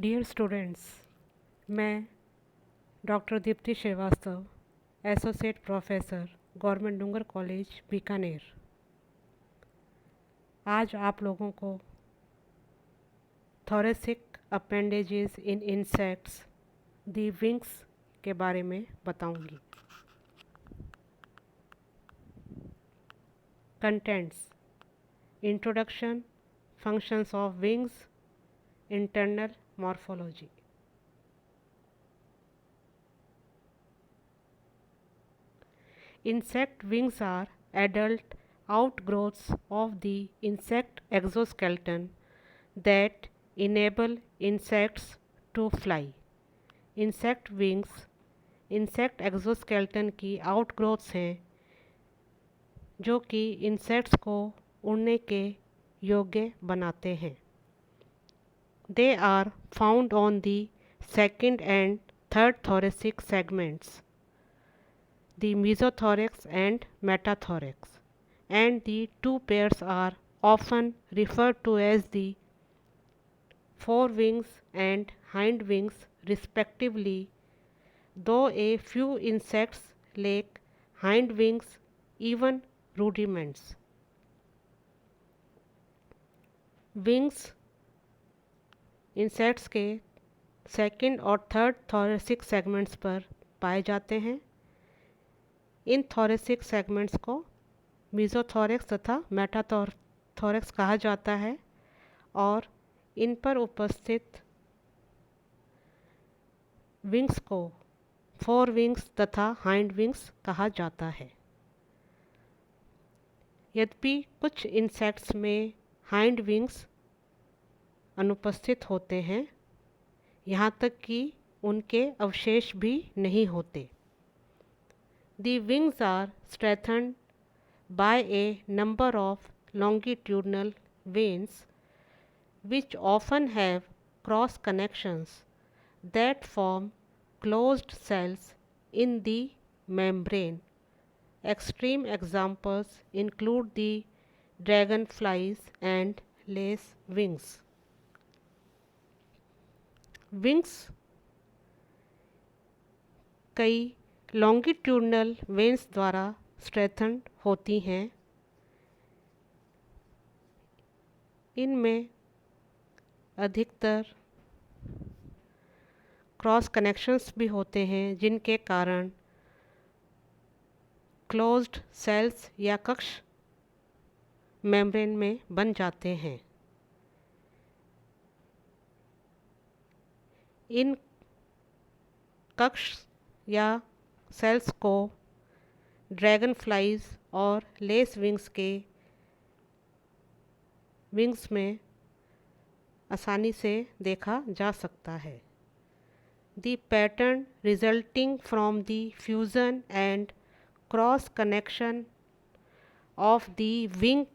Dear students, मैं doctor Dipti Srivastava, associate professor, government Dungar college Bikaner, आज आप लोगों को thoracic appendages in insects the wings के बारे में बताऊंगी। Contents: introduction, functions of wings, internal morphology. Insect wings are adult outgrowths of the insect exoskeleton that enable insects to fly. Insect wings insect exoskeleton की outgrowths हैं जो कि insects को उड़ने के योग्य बनाते हैं। They are found on the second and third thoracic segments, the mesothorax and metathorax, and the two pairs are often referred to as the forewings and hindwings respectively, though a few insects lack hindwings, even rudiments. Wings insects के second और third thoracic segments पर पाए जाते हैं। इन thoracic segments को mesothorax तथा metathorax कहा जाता है और इन पर उपस्थित विंग्स को फोर विंग्स तथा हाइंड विंग्स कहा जाता है। यद्यपि कुछ इंसेक्ट्स में हाइंड विंग्स अनुपस्थित होते हैं, यहाँ तक कि उनके अवशेष भी नहीं होते। The wings are strengthened by a number of longitudinal veins which often have cross connections that form closed cells in the membrane. Extreme examples include the dragonflies and lace wings. Wings कई longitudinal veins द्वारा strengthen होती हैं। इनमें अधिकतर cross connections भी होते हैं जिनके कारण क्लोज्ड सेल्स या कक्ष मेम्ब्रेन में बन जाते हैं। इन कक्ष या सेल्स को ड्रैगन फ्लाइज और लेस विंग्स के विंग्स में आसानी से देखा जा सकता है। The pattern resulting from the fusion and cross connection of the wing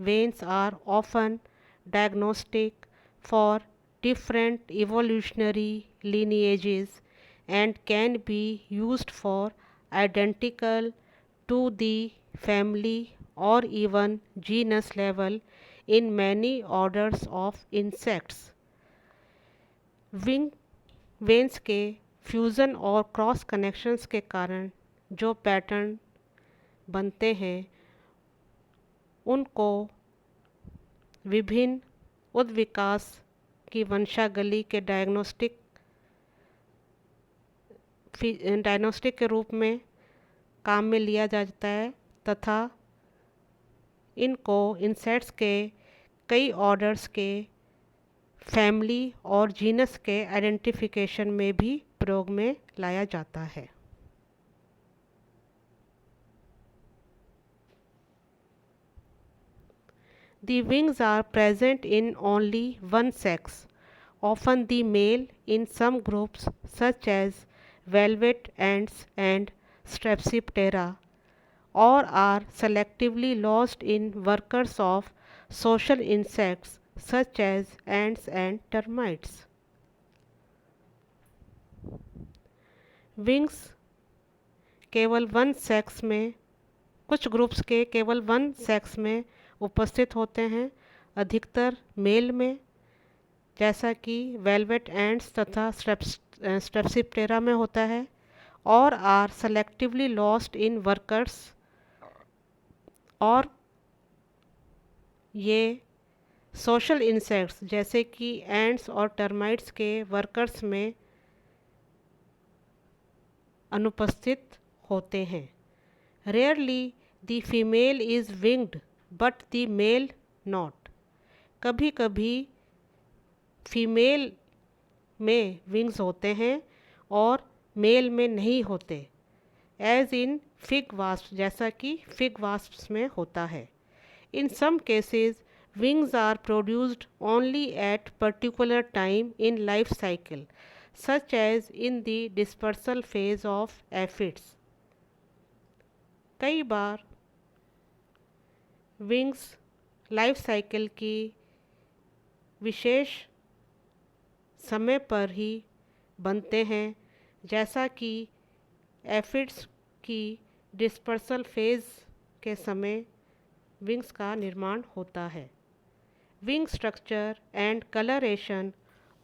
veins are often diagnostic for different evolutionary lineages and can be used for identical to the family or even genus level in many orders of insects. Wing veins के fusion और cross connections के कारण जो pattern बनते हैं उनको विभिन्न उद्विकास की वंशावली के डायग्नोस्टिक के रूप में काम में लिया जाता है तथा इनको इंसेक्ट्स के कई ऑर्डर्स के फैमिली और जीनस के आइडेंटिफिकेशन में भी प्रयोग में लाया जाता है। The wings are present in only one sex, often the male in some groups such as velvet ants and Strepsiptera, or are selectively lost in workers of social insects such as ants and termites. Wings केवल one sex में कुछ groups के केवल one sex में उपस्थित होते हैं, अधिकतर मेल में जैसा कि वेलवेट एंड्स तथा स्ट्रेप्सिप्टेरा में होता है, और are selectively lost in workers, और ये सोशल इंसेक्ट्स जैसे कि एंड्स और टर्माइट्स के वर्कर्स में अनुपस्थित होते हैं। Rarely the female is winged but the male not. कभी कभी फीमेल में विंग्स होते हैं और मेल में नहीं होते, एज इन फिग वास्प, जैसा कि फिग वास्प्स में होता है। In some cases wings are produced only at particular time in life cycle, such as in the dispersal phase of aphids. कई बार विंग्स लाइफ साइकिल की विशेष समय पर ही बनते हैं, जैसा कि एफिड्स की डिस्पर्सल फेज के समय विंग्स का निर्माण होता है। Wing structure and coloration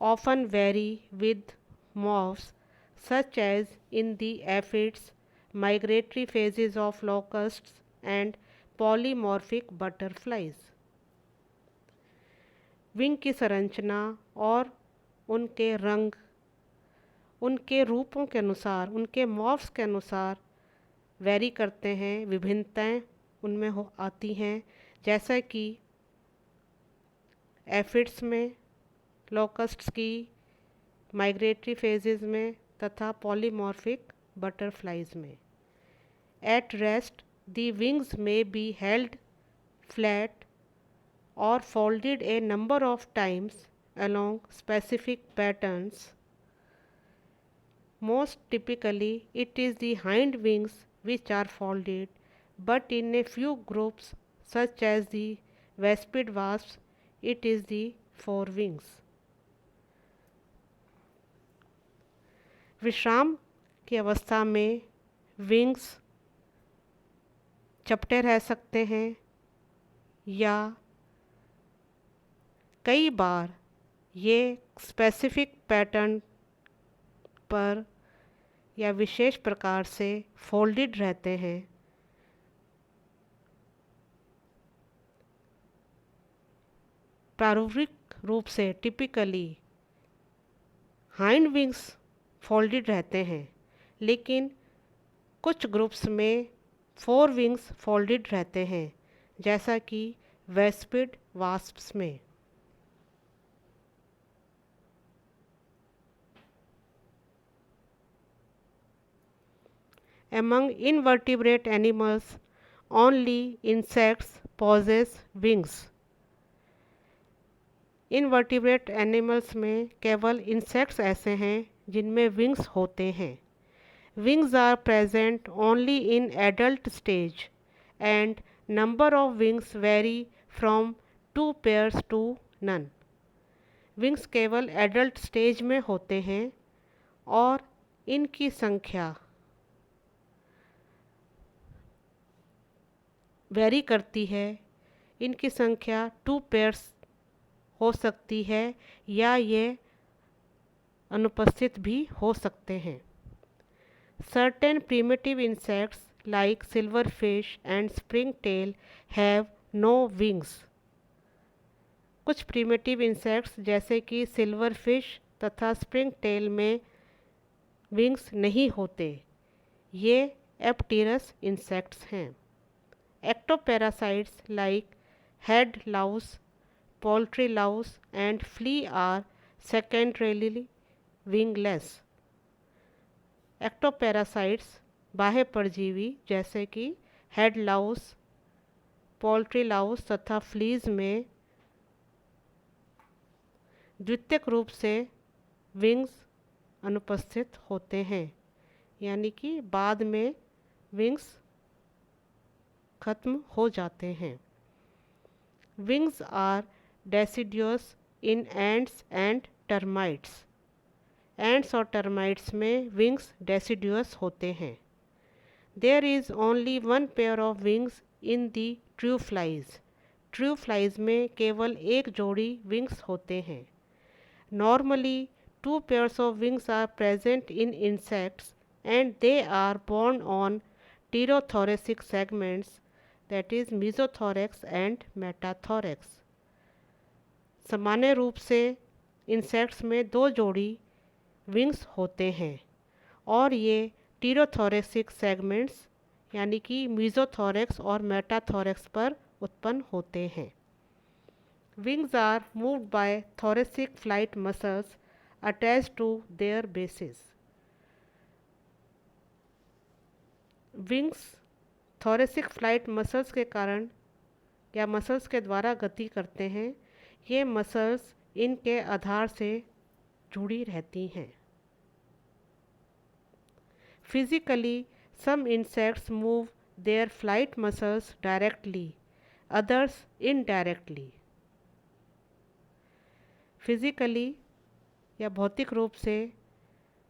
often vary with moths, such as in the aphids, migratory phases of locusts, and polymorphic butterflies. Wing की संरचना और उनके रंग उनके रूपों के अनुसार, उनके मॉर्फ्स के अनुसार वेरी करते हैं, विभिन्नताएं उनमें हो आती हैं, जैसा कि एफिड्स में, लोकस्ट्स की माइग्रेटरी फेजेस में तथा पॉलीमॉर्फिक बटरफ्लाइज में। एट रेस्ट द विंग्स में बी हेल्ड फ्लैट और folded A number of times along specific patterns. Most typically it is the hind wings which are folded, but in a few groups such as the Waspid wasps it is the forewings. विश्राम की अवस्था में wings चपटे रह सकते हैं या कई बार ये स्पेसिफिक पैटर्न पर या विशेष प्रकार से फोल्डेड रहते हैं। प्रारूपिक रूप से टिपिकली हाइंड विंग्स फोल्डेड रहते हैं, लेकिन कुछ ग्रुप्स में फोर विंग्स फोल्डेड रहते हैं, जैसा कि वेस्पिड वास्प्स में। Among invertebrate animals, only insects possess wings. Invertebrate animals में केवल इंसेक्ट्स ऐसे हैं जिनमें विंग्स होते हैं। Wings are present only in adult stage and number of wings vary from 2 pairs to none. Wings केवल एडल्ट स्टेज में होते हैं और इनकी संख्या वेरी करती है। इनकी संख्या 2 पेयर्स हो सकती है या ये अनुपस्थित भी हो सकते हैं। Certain primitive insects like silverfish and springtail have no wings. कुछ प्रिमिटिव इंसेक्ट्स जैसे कि सिल्वरफिश तथा स्प्रिंग टेल में विंग्स नहीं होते। ये एप्टेरस इंसेक्ट्स हैं। Ectoparasites like head louse, poultry louse and flea are secondarily wingless. Ectoparasites बाह्य परजीवी जैसे कि हेड लाउस, पोल्ट्री लाउस तथा फ्लीज में द्वितीयक रूप से विंग्स अनुपस्थित होते हैं, यानी कि बाद में विंग्स खत्म हो जाते हैं। Wings are deciduous in ants and termites. Ants और टर्माइट्स में विंग्स डेसिडियस होते हैं। There is only 1 pair of wings in the true flies. True flies में केवल एक जोड़ी विंग्स होते हैं। Normally, two pairs of wings are present in insects and they are borne on pterothoracic segments, that is mesothorax and metathorax. सामान्य रूप से insects में दो जोड़ी विंग्स होते हैं और ये टीरोथोरेसिक सेगमेंट्स यानी कि मीजोथोरेक्स और मेटाथोरेक्स पर उत्पन्न होते हैं. Wings are moved by thoracic flight muscles attached to their basis. Wings thoracic flight muscles के कारण या मसल्स के द्वारा गति करते हैं. ये मसल्स इनके आधार से जुड़ी रहती हैं. Physically some insects move their flight muscles directly, others indirectly. Physically या भौतिक रूप से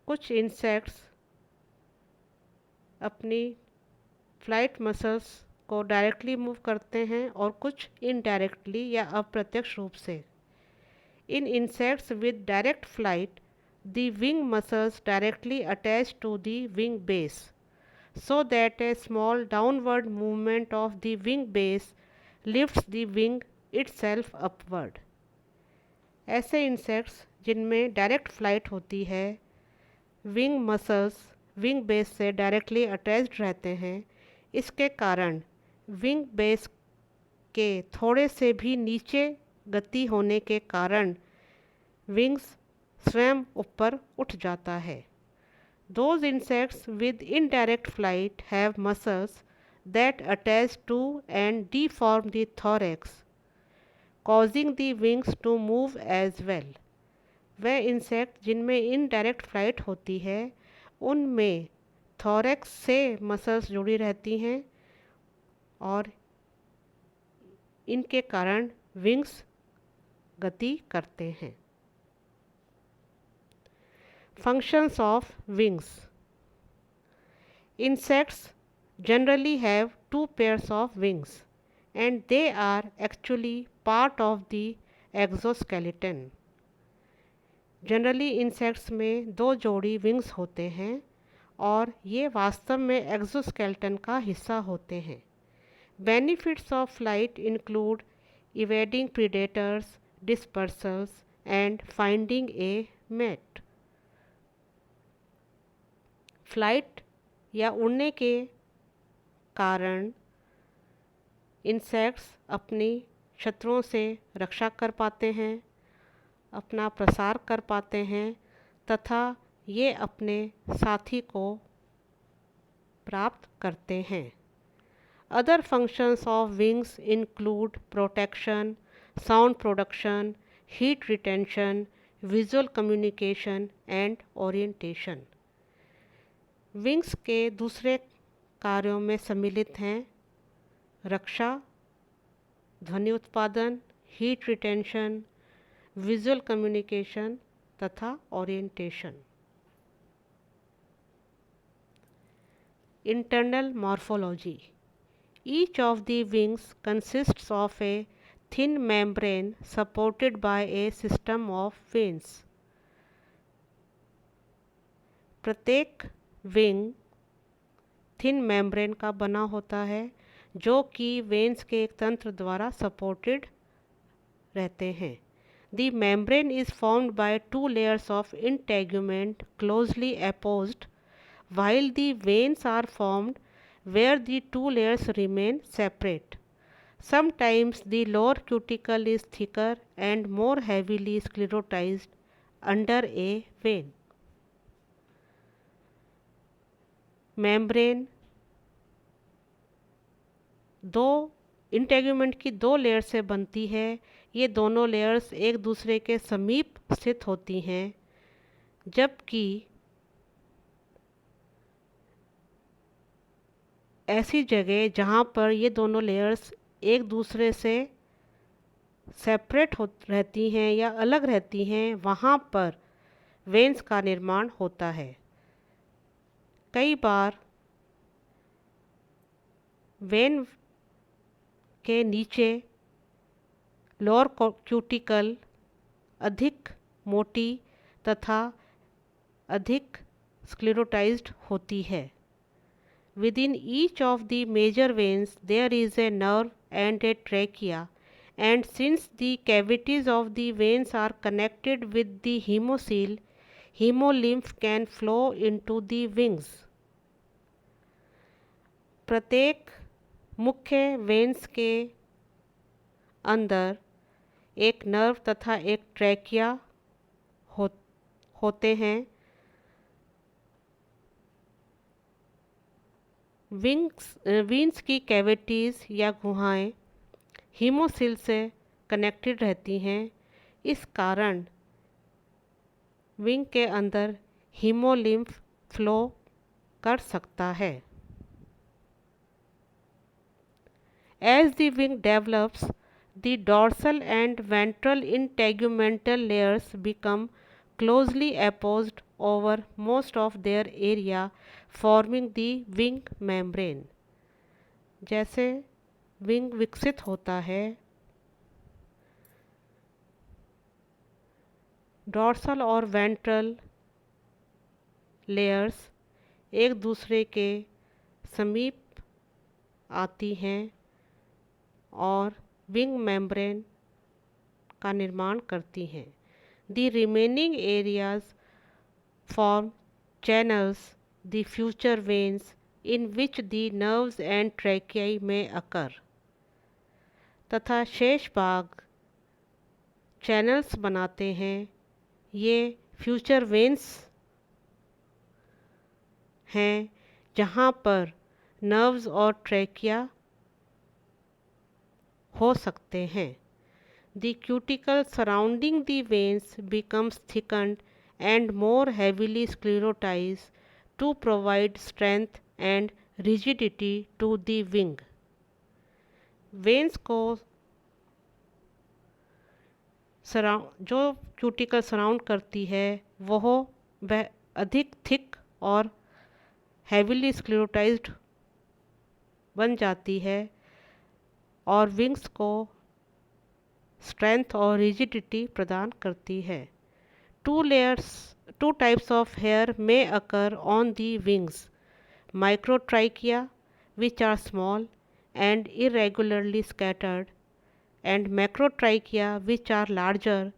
कुछ इंसेक्ट्स अपनी फ्लाइट मसल्स को डायरेक्टली मूव करते हैं और कुछ इनडायरेक्टली या अप्रत्यक्ष रूप से. In insects with direct flight the wing muscles directly attach to the wing base so that a small downward movement of the wing base lifts the wing itself upward. ऐसे insects जिनमें direct flight होती है, wing muscles wing base से directly attached रहते हैं. इसके कारण wing base के थोड़े से भी नीचे गति होने के कारण विंग्स स्वयं ऊपर उठ जाता है. Those insects with indirect flight have muscles that attach to and deform the thorax, causing the wings to move as well. वह इंसेक्ट जिनमें इनडायरेक्ट फ्लाइट होती है उनमें थोरैक्स से मसल्स जुड़ी रहती हैं और इनके कारण विंग्स गति करते हैं. Functions of wings. Insects generally have two pairs of wings and they are actually part of the exoskeleton. Generally insects में दो जोड़ी wings होते हैं और ये वास्तव में एक्सोस्केलेटन का हिस्सा होते हैं. Benefits of flight include evading predators, dispersals and finding a mate. Flight या उड़ने के कारण इंसेक्ट्स अपनी शत्रुओं से रक्षा कर पाते हैं, अपना प्रसार कर पाते हैं तथा ये अपने साथी को प्राप्त करते हैं. Other functions of wings include protection, sound production, heat retention, visual communication and orientation. Wings के दूसरे कार्यों में सम्मिलित हैं रक्षा, ध्वनि उत्पादन, हीट रिटेंशन, विजुअल कम्युनिकेशन तथा orientation. Internal morphology. Each of the wings consists of a thin membrane supported by A system of veins. प्रत्येक विंग थिन मेम्ब्रेन का बना होता है जो कि वेन्स के एक तंत्र द्वारा सपोर्टेड रहते हैं. The membrane is formed by two layers of integument closely opposed while the veins are formed where the two layers remain separate. Sometimes the lower cuticle is thicker and more heavily sclerotized under a vein. Membrane दो integument की दो layer से बनती है. ये दोनों layers एक दूसरे के समीप स्थित होती हैं जबकि ऐसी जगह जहाँ पर ये दोनों लेयर्स एक दूसरे से सेपरेट हो रहती हैं या अलग रहती हैं वहाँ पर वेन्स का निर्माण होता है. कई बार वेन के नीचे लोअर क्यूटिकल अधिक मोटी तथा अधिक स्क्लेरोटाइज्ड होती है। Within each of the major veins there is a nerve and a trachea, and since the cavities of the veins are connected with the hemocoel, hemolymph can flow into the wings. प्रत्येक मुख्य veins के अंदर एक nerve तथा एक trachea होते हैं। वीन्स की कैविटीज़ या गुहाएं हीमोसिल से कनेक्टेड रहती हैं। इस कारण विंग के अंदर हीमोलिम्फ फ्लो कर सकता है। As the wing develops, the dorsal and ventral integumental layers become closely opposed over most of their area, forming the wing membrane. जैसे विंग विकसित होता है, डॉर्सल और वेंट्रल लेयर्स एक दूसरे के समीप आती हैं और विंग मेम्ब्रेन का निर्माण करती हैं। The remaining areas form channels the future veins in which the nerves and tracheae may occur, तथा शेष भाग चैनल्स बनाते हैं। ये फ्यूचर वेन्स हैं जहाँ पर नर्व्स और ट्रैकिया हो सकते हैं। The cuticle surrounding the veins becomes thickened and more heavily sclerotized to provide strength and rigidity to the wing. Veins को जो क्यूटिकल सराउंड करती है वह अधिक थिक और हैविली स्क्लेरोटाइज्ड बन जाती है और विंग्स को स्ट्रेंथ और रिजिडिटी प्रदान करती है। Two types of hair may occur on the wings: microtrichia, which are small and irregularly scattered, and macrotrichia, which are larger,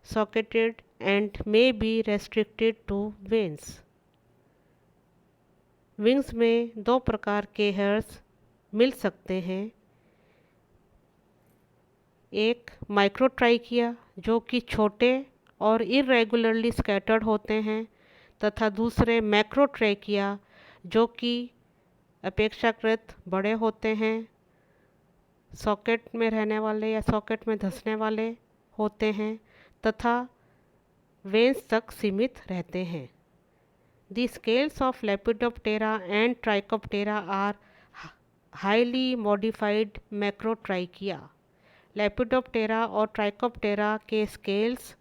socketed and may be restricted to veins. Wings में दो प्रकार के hairs मिल सकते हैं। एक माइक्रोट्राइकिया जो कि छोटे और इरेगुलरली स्कैटर्ड होते हैं, तथा दूसरे मैक्रोट्रैकिया जो कि अपेक्षाकृत बड़े होते हैं, सॉकेट में रहने वाले या सॉकेट में धंसने वाले होते हैं तथा वेन्स तक सीमित रहते हैं। The scales of Lepidoptera and Trichoptera are highly modified macrotrichia. Lepidoptera और ट्राइकोप्टेरा के स्केल्स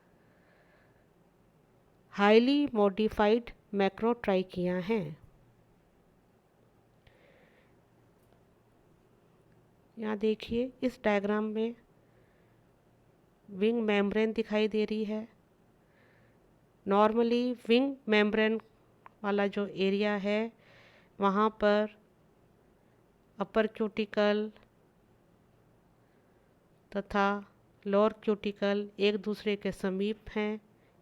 हाईली मॉडिफाइड मैक्रोट्राइकिया हैं। यहाँ देखिए इस डायग्राम में विंग मेम्ब्रेन दिखाई दे रही है। नॉर्मली विंग मेम्ब्रेन वाला जो एरिया है वहाँ पर अपर क्यूटिकल तथा लोअर क्यूटिकल एक दूसरे के समीप हैं,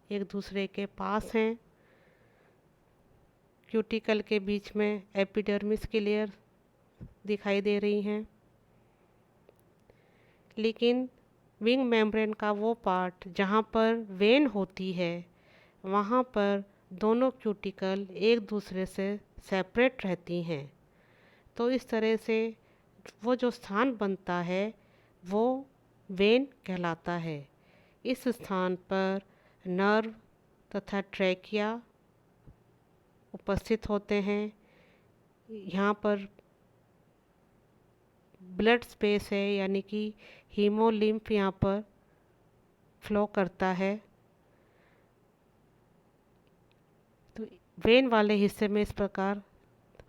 एक दूसरे के पास हैं। क्यूटिकल के बीच में एपिडर्मिस की लेयर दिखाई दे रही हैं, लेकिन विंग मेम्ब्रेन का वो पार्ट जहाँ पर वेन होती है वहाँ पर दोनों क्यूटिकल एक दूसरे से सेपरेट रहती हैं। तो इस तरह से वो जो स्थान बनता है वो वेन कहलाता है। इस स्थान पर नर्व तथा ट्रैकिया उपस्थित होते हैं। यहाँ पर ब्लड स्पेस है, यानी कि हीमोलिम्फ यहाँ पर फ्लो करता है। तो वेन वाले हिस्से में इस प्रकार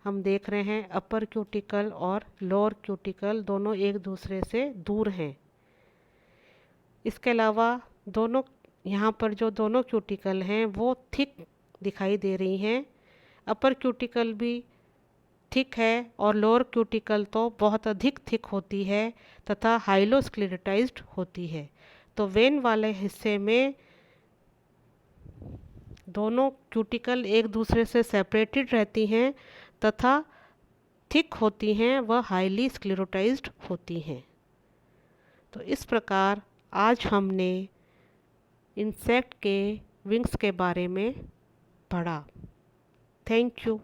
हम देख रहे हैं अपर क्यूटिकल और लोअर क्यूटिकल दोनों एक दूसरे से दूर हैं। इसके अलावा दोनों यहाँ पर जो दोनों क्यूटिकल हैं वो थिक दिखाई दे रही हैं। अपर क्यूटिकल भी थिक है और लोअर क्यूटिकल तो बहुत अधिक थिक होती है तथा हाइलोस्क्लेरोटाइज्ड होती है। तो वेन वाले हिस्से में दोनों क्यूटिकल एक दूसरे से सेपरेटेड रहती हैं तथा थिक होती हैं, वह हाईली स्क्लेरोटाइज्ड होती हैं। तो इस प्रकार आज हमने इंसेक्ट के विंग्स के बारे में पढ़ा। Thank you.